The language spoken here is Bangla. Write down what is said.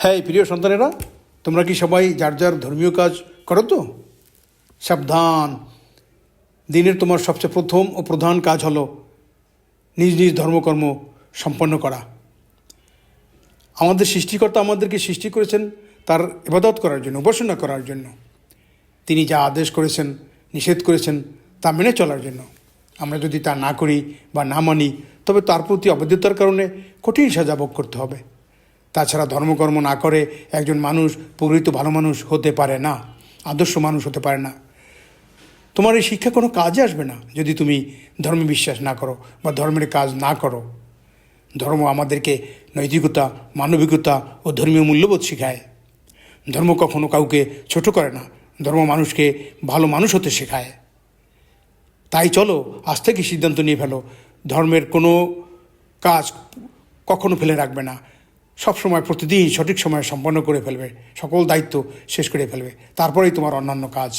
হ্যাঁ প্রিয় সন্তানেরা, তোমরা কি সবাই যার যার ধর্মীয় কাজ করো তো? সাবধান, দিনের তোমার সবচেয়ে প্রথম ও প্রধান কাজ হলো নিজ নিজ ধর্মকর্ম সম্পন্ন করা। আমাদের সৃষ্টিকর্তা আমাদেরকে সৃষ্টি করেছেন তার ইবাদত করার জন্য, উপাসনা করার জন্য। তিনি যা আদেশ করেছেন, নিষেধ করেছেন তা মেনে চলার জন্য। আমরা যদি তা না করি বা না মানি, তবে তার প্রতি অবৈধতার কারণে কঠিন সাজা ভোগ করতে হবে। তাছাড়া ধর্মকর্ম না করে একজন মানুষ প্রকৃত ভালো মানুষ হতে পারে না, আদর্শ মানুষ হতে পারে না। তোমার এই শিক্ষা কোনো কাজে আসবে না যদি তুমি ধর্মে বিশ্বাস না করো বা ধর্মের কাজ না করো। ধর্ম আমাদেরকে নৈতিকতা, মানবিকতা ও ধর্মীয় মূল্যবোধ শেখায়। ধর্ম কখনো কাউকে ছোট করে না, ধর্ম মানুষকে ভালো মানুষ হতে শেখায়। তাই চলো আজ থেকে সিদ্ধান্ত নিয়ে ফেলো, ধর্মের কোনো কাজ কখনো ফেলে রাখবে না। সবসময় প্রতিদিন সঠিক সময়ে সম্পন্ন করে ফেলবে, সকল দায়িত্ব শেষ করে ফেলবে, তারপরেই তোমার অন্যান্য কাজ।